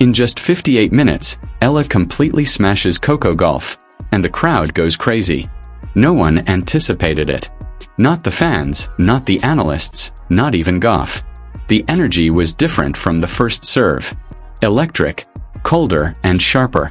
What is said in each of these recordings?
In just 58 minutes, Eala completely smashes Coco Gauff, and the crowd goes crazy. No one anticipated it. Not the fans, not the analysts, not even Gauff. The energy was different from the first serve. Electric, colder, and sharper.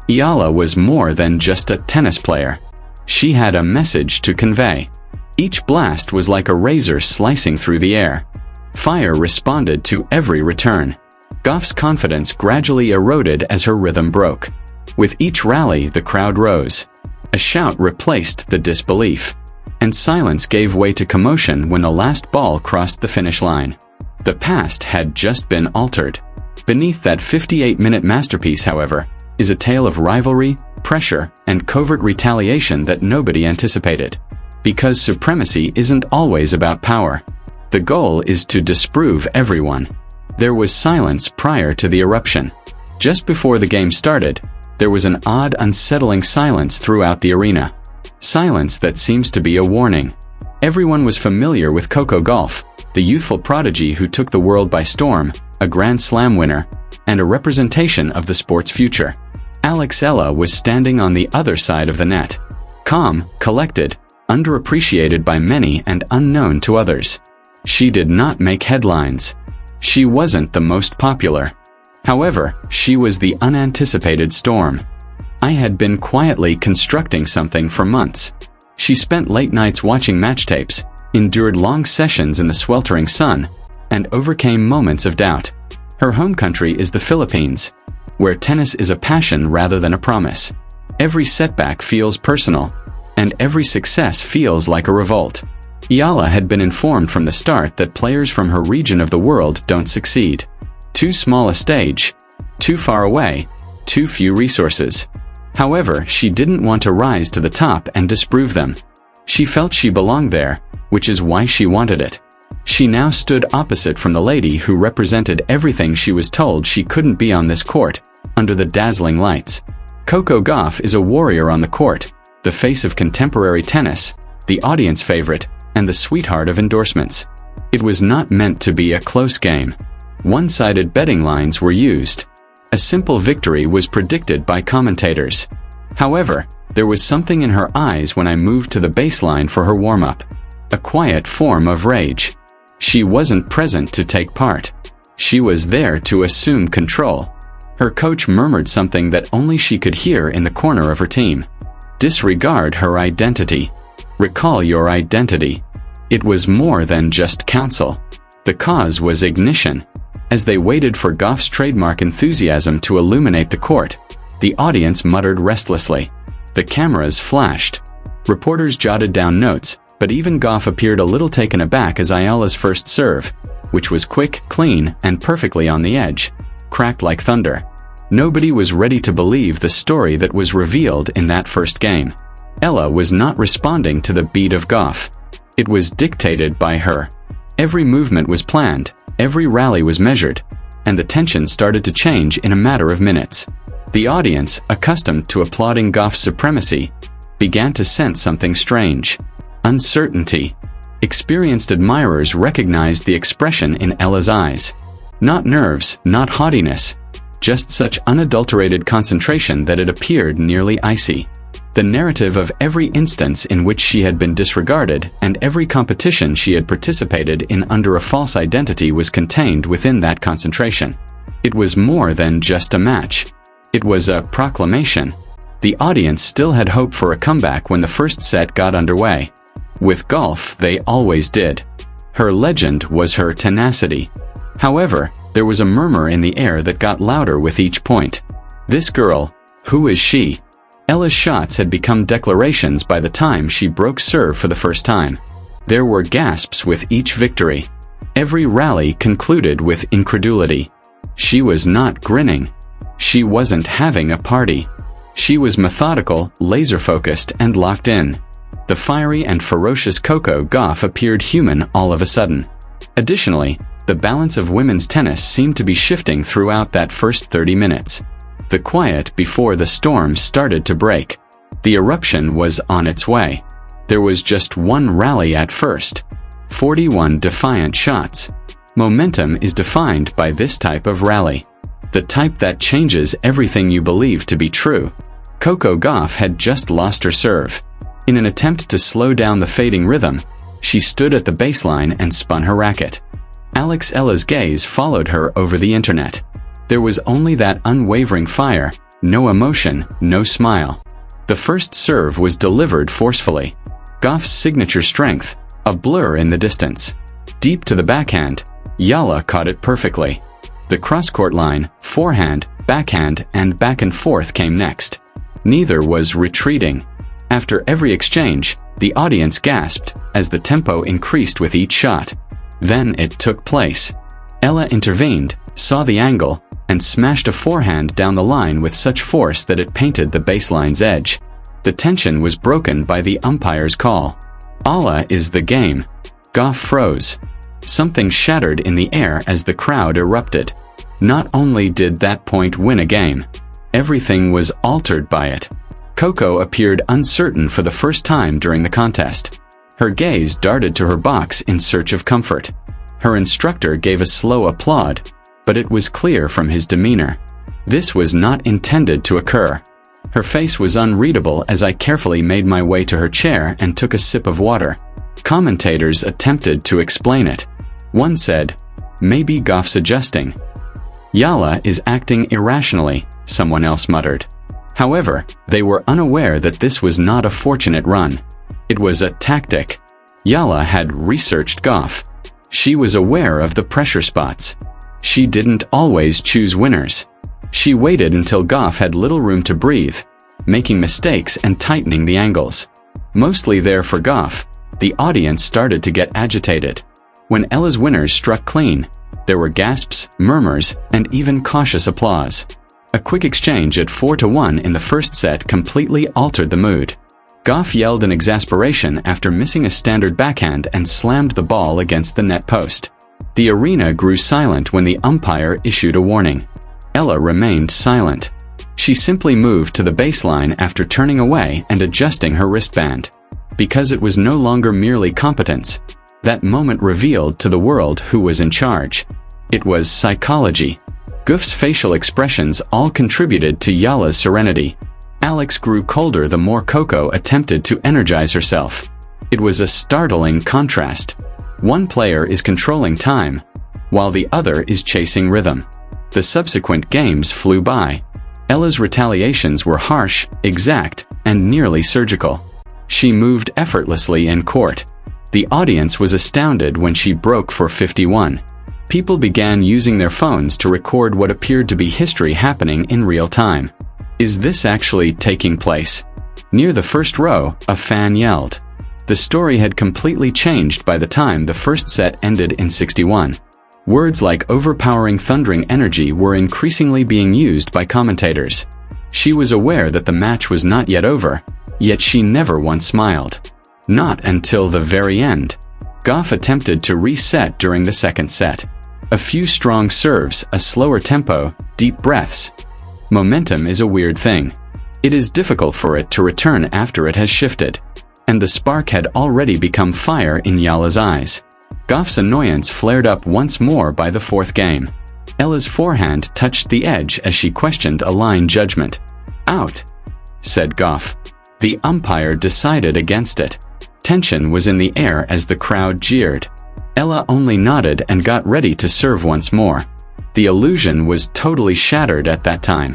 Eala was more than just a tennis player. She had a message to convey. Each blast was like a razor slicing through the air. Fire responded to every return. Gauff's confidence gradually eroded as her rhythm broke. With each rally, the crowd rose. A shout replaced the disbelief. And silence gave way to commotion when the last ball crossed the finish line. The past had just been altered. Beneath that 58-minute masterpiece, however, is a tale of rivalry, pressure, and covert retaliation that nobody anticipated. Because supremacy isn't always about power. The goal is to disprove everyone. There was silence prior to the eruption. Just before the game started, there was an odd, unsettling silence throughout the arena. Silence that seems to be a warning. Everyone was familiar with Coco Gauff, the youthful prodigy who took the world by storm, a Grand Slam winner, and a representation of the sport's future. Alex Eala was standing on the other side of the net. Calm, collected, underappreciated by many and unknown to others. She did not make headlines. She wasn't the most popular. However, she was the unanticipated storm. I had been quietly constructing something for months. She spent late nights watching match tapes, endured long sessions in the sweltering sun, and overcame moments of doubt. Her home country is the Philippines, where tennis is a passion rather than a promise. Every setback feels personal, and every success feels like a revolt. Eala had been informed from the start that players from her region of the world don't succeed. Too small a stage, too far away, too few resources. However, she didn't want to rise to the top and disprove them. She felt she belonged there, which is why she wanted it. She now stood opposite from the lady who represented everything she was told she couldn't be on this court, under the dazzling lights. Coco Gauff is a warrior on the court, the face of contemporary tennis, the audience favorite, and the sweetheart of endorsements. It was not meant to be a close game. One-sided betting lines were used. A simple victory was predicted by commentators. However, there was something in her eyes when I moved to the baseline for her warm-up. A quiet form of rage. She wasn't present to take part. She was there to assume control. Her coach murmured something that only she could hear in the corner of her team. Disregard her identity. Recall your identity. It was more than just counsel. The cause was ignition. As they waited for Gauff's trademark enthusiasm to illuminate the court, the audience muttered restlessly. The cameras flashed. Reporters jotted down notes, but even Gauff appeared a little taken aback as Eala's first serve, which was quick, clean, and perfectly on the edge, cracked like thunder. Nobody was ready to believe the story that was revealed in that first game. Eala was not responding to the beat of Gauff. It was dictated by her. Every movement was planned, every rally was measured, and the tension started to change in a matter of minutes. The audience, accustomed to applauding Gauff's supremacy, began to sense something strange. Uncertainty. Experienced admirers recognized the expression in Eala's eyes. Not nerves, not haughtiness, just such unadulterated concentration that it appeared nearly icy. The narrative of every instance in which she had been disregarded and every competition she had participated in under a false identity was contained within that concentration. It was more than just a match. It was a proclamation. The audience still had hope for a comeback when the first set got underway. With Gauff, they always did. Her legend was her tenacity. However, there was a murmur in the air that got louder with each point. This girl, who is she? Eala's shots had become declarations by the time she broke serve for the first time. There were gasps with each victory. Every rally concluded with incredulity. She was not grinning. She wasn't having a party. She was methodical, laser-focused, and locked in. The fiery and ferocious Coco Gauff appeared human all of a sudden. Additionally, the balance of women's tennis seemed to be shifting throughout that first 30 minutes. The quiet before the storm started to break. The eruption was on its way. There was just one rally at first. 41 defiant shots. Momentum is defined by this type of rally. The type that changes everything you believe to be true. Coco Gauff had just lost her serve. In an attempt to slow down the fading rhythm, she stood at the baseline and spun her racket. Alex Eala's gaze followed her over the internet. There was only that unwavering fire, no emotion, no smile. The first serve was delivered forcefully. Gauff's signature strength, a blur in the distance. Deep to the backhand, Eala caught it perfectly. The cross-court line, forehand, backhand, and back and forth came next. Neither was retreating. After every exchange, the audience gasped as the tempo increased with each shot. Then it took place. Eala intervened, saw the angle, and smashed a forehand down the line with such force that it painted the baseline's edge. The tension was broken by the umpire's call. Allah is the game. Gauff froze. Something shattered in the air as the crowd erupted. Not only did that point win a game, everything was altered by it. Coco appeared uncertain for the first time during the contest. Her gaze darted to her box in search of comfort. Her instructor gave a slow applaud, but it was clear from his demeanor. This was not intended to occur. Her face was unreadable as I carefully made my way to her chair and took a sip of water. Commentators attempted to explain it. One said, "Maybe Gauff's adjusting." "Eala is acting irrationally," someone else muttered. However, they were unaware that this was not a fortunate run. It was a tactic. Eala had researched Gauff. She was aware of the pressure spots. She didn't always choose winners. She waited until Gauff had little room to breathe, making mistakes and tightening the angles. Mostly there for Gauff, the audience started to get agitated. When Eala's winners struck clean, there were gasps, murmurs, and even cautious applause. A quick exchange at 4-1 in the first set completely altered the mood. Gauff yelled in exasperation after missing a standard backhand and slammed the ball against the net post. The arena grew silent when the umpire issued a warning. Eala remained silent. She simply moved to the baseline after turning away and adjusting her wristband. Because it was no longer merely competence, that moment revealed to the world who was in charge. It was psychology. Gauff's facial expressions all contributed to Eala's serenity. Alex grew colder the more Coco attempted to energize herself. It was a startling contrast. One player is controlling time, while the other is chasing rhythm. The subsequent games flew by. Eala's retaliations were harsh, exact, and nearly surgical. She moved effortlessly in court. The audience was astounded when she broke for 51. People began using their phones to record what appeared to be history happening in real time. Is this actually taking place? Near the first row, a fan yelled. The story had completely changed by the time the first set ended in 61. Words like overpowering thundering energy were increasingly being used by commentators. She was aware that the match was not yet over, yet she never once smiled. Not until the very end. Gauff attempted to reset during the second set. A few strong serves, a slower tempo, deep breaths. Momentum is a weird thing. It is difficult for it to return after it has shifted. And the spark had already become fire in Eala's eyes. Gauff's annoyance flared up once more by the fourth game. Eala's forehand touched the edge as she questioned a line judgment. "Out," said Gauff. The umpire decided against it. Tension was in the air as the crowd jeered. Eala only nodded and got ready to serve once more. The illusion was totally shattered at that time.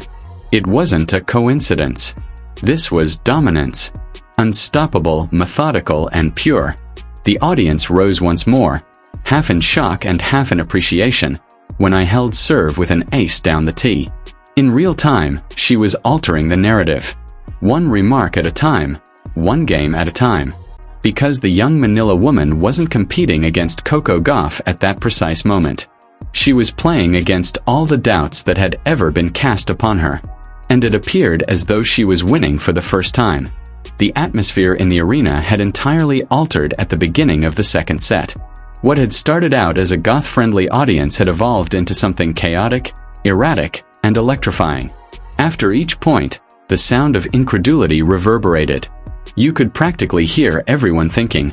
It wasn't a coincidence. This was dominance. Unstoppable, methodical, and pure. The audience rose once more, half in shock and half in appreciation, when I held serve with an ace down the tee. In real time, she was altering the narrative. One remark at a time, one game at a time. Because the young Manila woman wasn't competing against Coco Gauff at that precise moment. She was playing against all the doubts that had ever been cast upon her. And it appeared as though she was winning for the first time. The atmosphere in the arena had entirely altered at the beginning of the second set. What had started out as a Gauff-friendly audience had evolved into something chaotic, erratic, and electrifying. After each point, the sound of incredulity reverberated. You could practically hear everyone thinking,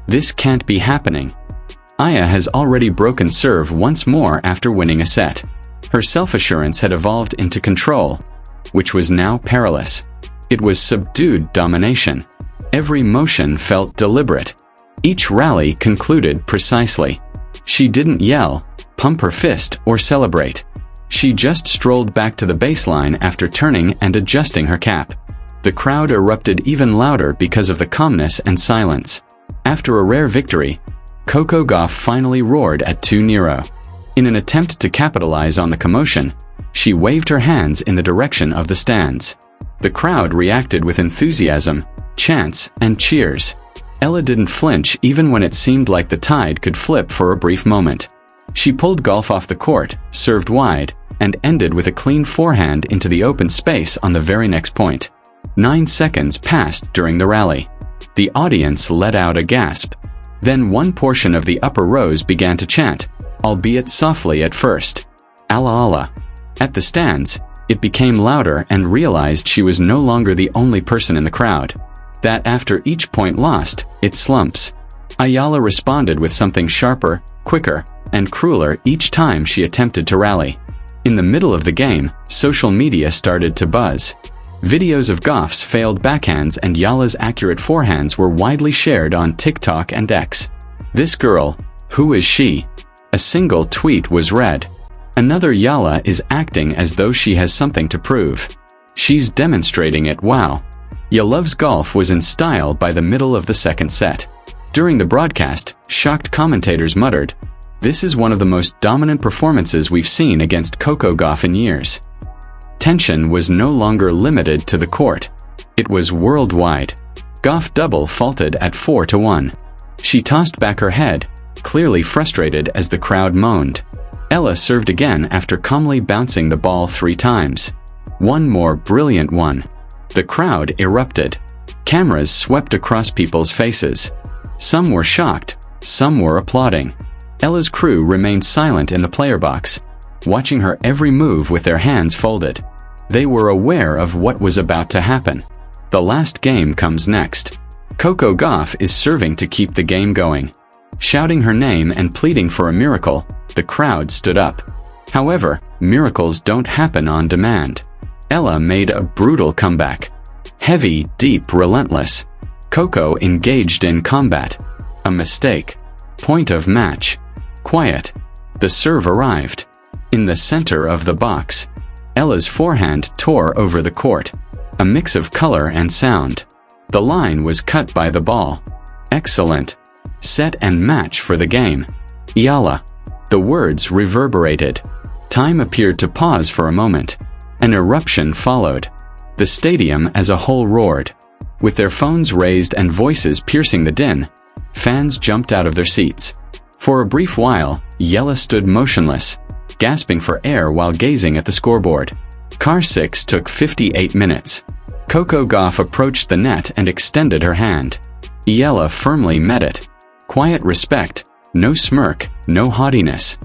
"This can't be happening." Aya has already broken serve once more after winning a set. Her self-assurance had evolved into control, which was now perilous. It was subdued domination. Every motion felt deliberate. Each rally concluded precisely. She didn't yell, pump her fist, or celebrate. She just strolled back to the baseline after turning and adjusting her cap. The crowd erupted even louder because of the calmness and silence. After a rare victory, Coco Gauff finally roared at 2-0. In an attempt to capitalize on the commotion, she waved her hands in the direction of the stands. The crowd reacted with enthusiasm, chants, and cheers. Ella didn't flinch even when it seemed like the tide could flip for a brief moment. She pulled Gauff off the court, served wide, and ended with a clean forehand into the open space on the very next point. 9 seconds passed during the rally. The audience let out a gasp. Then one portion of the upper rows began to chant, albeit softly at first, "Allah Allah." At the stands, it became louder and realized she was no longer the only person in the crowd. That after each point lost, it slumps. Eala responded with something sharper, quicker, and crueler each time she attempted to rally. In the middle of the game, social media started to buzz. Videos of Gauff's failed backhands and Eala's accurate forehands were widely shared on TikTok and X. "This girl, who is she?" A single tweet was read. "Another Eala is acting as though she has something to prove. She's demonstrating it, wow." Yalov's golf was in style by the middle of the second set. During the broadcast, shocked commentators muttered, "This is one of the most dominant performances we've seen against Coco Gauff in years." Tension was no longer limited to the court. It was worldwide. Gauff double faulted at 4-1. She tossed back her head, clearly frustrated as the crowd moaned. Ella served again after calmly bouncing the ball 3 times. One more brilliant one. The crowd erupted. Cameras swept across people's faces. Some were shocked, some were applauding. Ella's crew remained silent in the player box, watching her every move with their hands folded. They were aware of what was about to happen. The last game comes next. Coco Gauff is serving to keep the game going. Shouting her name and pleading for a miracle, the crowd stood up. However, miracles don't happen on demand. Ella made a brutal comeback. Heavy, deep, relentless. Coco engaged in combat. A mistake. Point of match. Quiet. The serve arrived. In the center of the box. Ella's forehand tore over the court. A mix of color and sound. The line was cut by the ball. Excellent. Set and match for the game. Eala. The words reverberated. Time appeared to pause for a moment. An eruption followed. The stadium as a whole roared. With their phones raised and voices piercing the din, fans jumped out of their seats. For a brief while, Eala stood motionless, gasping for air while gazing at the scoreboard. Car 6 took 58 minutes. Coco Gauff approached the net and extended her hand. Eala firmly met it. Quiet respect, no smirk, no haughtiness.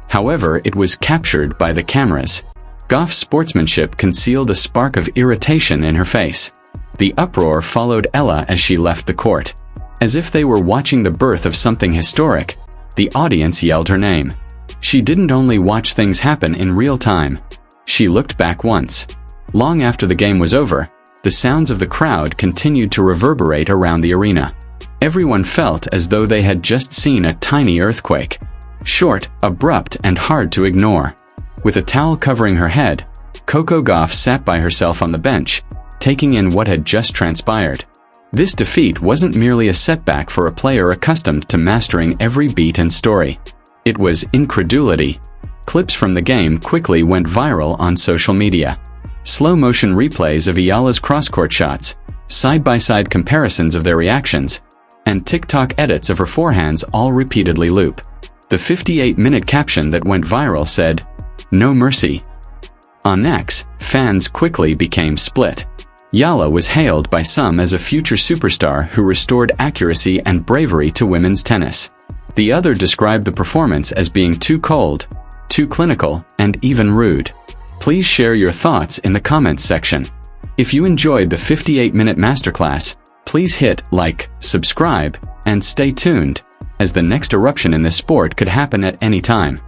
However, it was captured by the cameras. Gauff's sportsmanship concealed a spark of irritation in her face. The uproar followed Ella as she left the court. As if they were watching the birth of something historic, the audience yelled her name. She didn't only watch things happen in real time. She looked back once. Long after the game was over, the sounds of the crowd continued to reverberate around the arena. Everyone felt as though they had just seen a tiny earthquake. Short, abrupt, and hard to ignore. With a towel covering her head, Coco Gauff sat by herself on the bench, taking in what had just transpired. This defeat wasn't merely a setback for a player accustomed to mastering every beat and story. It was incredulity. Clips from the game quickly went viral on social media. Slow-motion replays of Eala's cross-court shots, side-by-side comparisons of their reactions, and TikTok edits of her forehands all repeatedly loop. The 58-minute caption that went viral said, "No mercy." On X, fans quickly became split. Eala was hailed by some as a future superstar who restored accuracy and bravery to women's tennis. The other described the performance as being too cold, too clinical, and even rude. Please share your thoughts in the comments section. If you enjoyed the 58-minute masterclass, please hit like, subscribe, and stay tuned, as the next eruption in this sport could happen at any time.